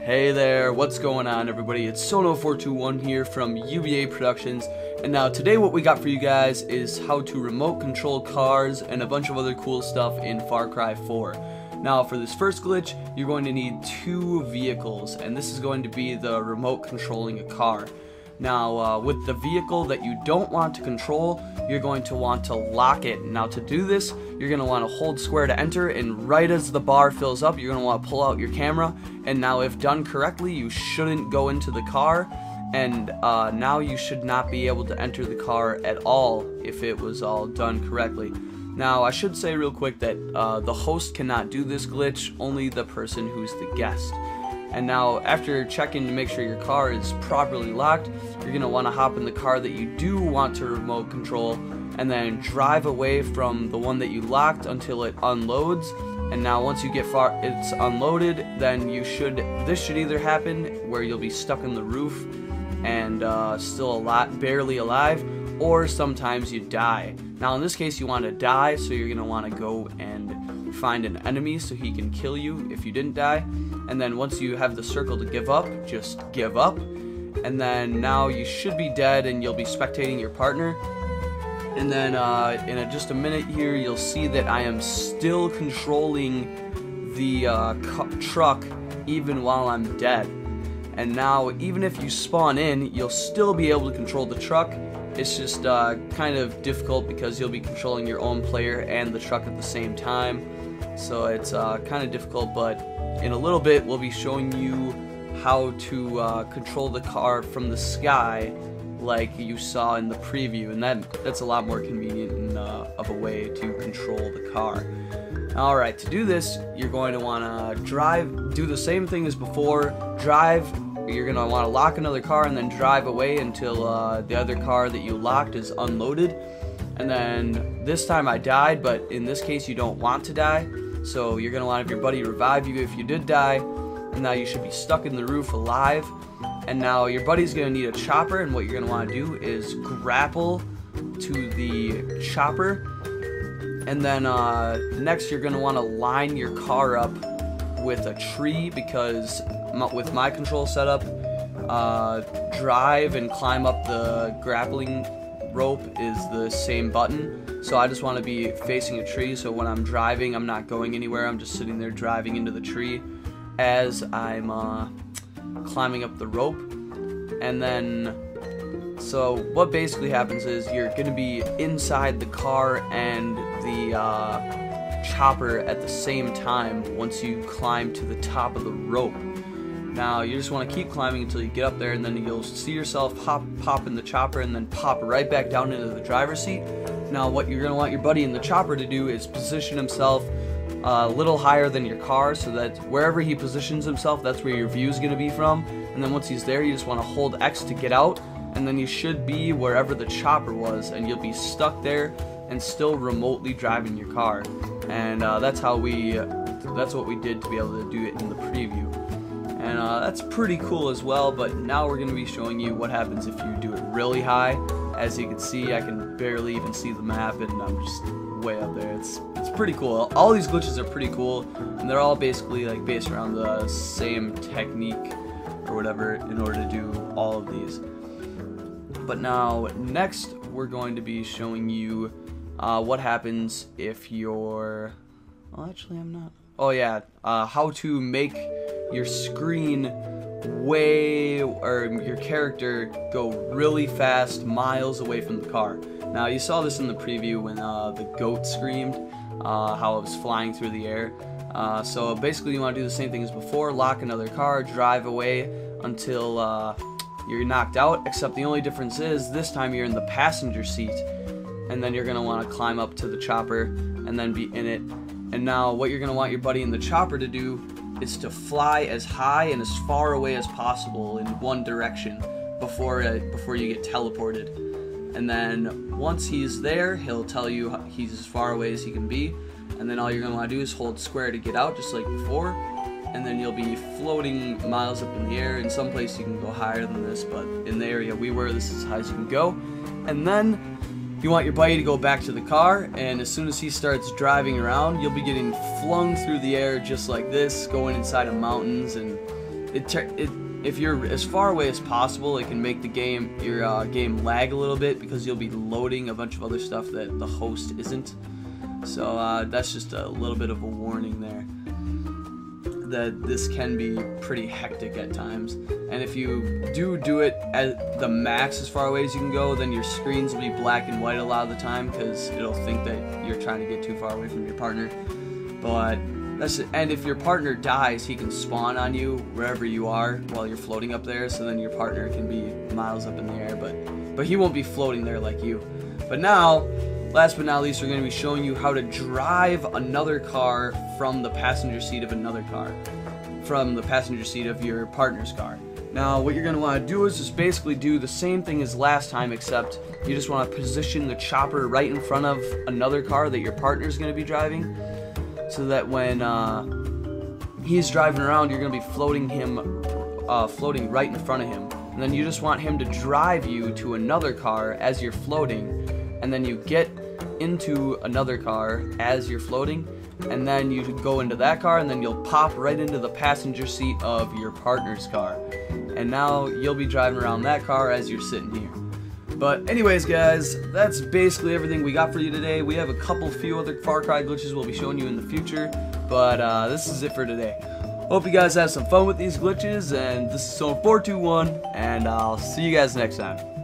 Hey there, what's going on everybody? It's Sono421 here from UBAproductionz, and now today what we got for you guys is how to remote control cars and a bunch of other cool stuff in Far Cry 4. Now for this first glitch, you're going to need two vehicles, and this is going to be the remote controlling a car. Now with the vehicle that you don't want to control, you're going to want to lock it. Now to do this, you're going to want to hold square to enter, and right as the bar fills up, you're going to want to pull out your camera. And now if done correctly, you shouldn't go into the car, and now you should not be able to enter the car at all if it was all done correctly. Now I should say real quick that the host cannot do this glitch, only the person who's the guest. And now after checking to make sure your car is properly locked, you're going to want to hop in the car that you do want to remote control and then drive away from the one that you locked until it unloads. And now once you get far it's unloaded, then this should either happen where you'll be stuck in the roof and still barely alive, or sometimes you die. Now in this case you want to die, so you're going to want to go and find an enemy so he can kill you if you didn't die. And then once you have the circle to give up, just give up. And then now you should be dead and you'll be spectating your partner. And then in just a minute here, you'll see that I am still controlling the truck even while I'm dead. And now even if you spawn in, you'll still be able to control the truck. It's just kind of difficult because you'll be controlling your own player and the truck at the same time. So it's kind of difficult, but in a little bit we'll be showing you how to control the car from the sky like you saw in the preview, and that's a lot more convenient of a way to control the car. Alright, to do this you're going to want to do the same thing as before. You're going to want to lock another car and then drive away until the other car that you locked is unloaded. And then this time I died, but in this case you don't want to die, so you're going to want to have your buddy revive you if you did die. And now you should be stuck in the roof alive. And now your buddy's going to need a chopper, and what you're going to want to do is grapple to the chopper. And then next you're going to want to line your car up with a tree, because with my control setup, drive and climb up the grappling rope is the same button. So I just want to be facing a tree, so when I'm driving I'm not going anywhere, I'm just sitting there driving into the tree as I'm climbing up the rope. And then so what basically happens is you're going to be inside the car and the chopper at the same time once you climb to the top of the rope. Now you just want to keep climbing until you get up there, and then you'll see yourself pop in the chopper and then pop right back down into the driver's seat. Now what you're going to want your buddy in the chopper to do is position himself a little higher than your car, so that wherever he positions himself, that's where your view is going to be from. And then once he's there, you just want to hold X to get out, and then you should be wherever the chopper was, and you'll be stuck there and still remotely driving your car. And that's what we did to be able to do it in the preview. And that's pretty cool as well, but now we're going to be showing you what happens if you do it really high. As you can see, I can barely even see the map, and I'm just way up there. It's pretty cool. All these glitches are pretty cool, and they're all basically like based around the same technique or whatever in order to do all of these. But now next we're going to be showing you what happens if you're... Well, actually I'm not. Oh yeah, how to make your screen or your character go really fast miles away from the car. Now you saw this in the preview when the goat screamed, how it was flying through the air. So basically you want to do the same thing as before, lock another car, drive away until you're knocked out, except the only difference is this time you're in the passenger seat, and then you're going to want to climb up to the chopper and then be in it. And now what you're going to want your buddy in the chopper to do is to fly as high and as far away as possible in one direction before you get teleported. And then once he's there, he'll tell you he's as far away as he can be, and then all you're going to want to do is hold square to get out, just like before, and then you'll be floating miles up in the air. In some places you can go higher than this, but in the area we were, this is as high as you can go. And then you want your buddy to go back to the car, and as soon as he starts driving around, you'll be getting flung through the air just like this, going inside of mountains, and if you're as far away as possible, it can make the game, your game lag a little bit because you'll be loading a bunch of other stuff that the host isn't. So that's just a little bit of a warning there, that this can be pretty hectic at times. And if you do it at the max as far away as you can go, then your screens will be black and white a lot of the time because it'll think that you're trying to get too far away from your partner. But and if your partner dies, he can spawn on you wherever you are while you're floating up there, so then your partner can be miles up in the air, but he won't be floating there like you. But now, last but not least, we're going to be showing you how to drive another car from the passenger seat of another car, from the passenger seat of your partner's car. Now, what you're going to want to do is just basically do the same thing as last time, except you just want to position the chopper right in front of another car that your partner's going to be driving, so that when he's driving around, you're going to be floating right in front of him. And then you just want him to drive you to another car as you're floating, and then you get into another car as you're floating, and then you go into that car, and then you'll pop right into the passenger seat of your partner's car. And now you'll be driving around that car as you're sitting here. But anyways, guys, that's basically everything we got for you today. We have a few other Far Cry glitches we'll be showing you in the future, but this is it for today. Hope you guys have some fun with these glitches, and this is Solo421, and I'll see you guys next time.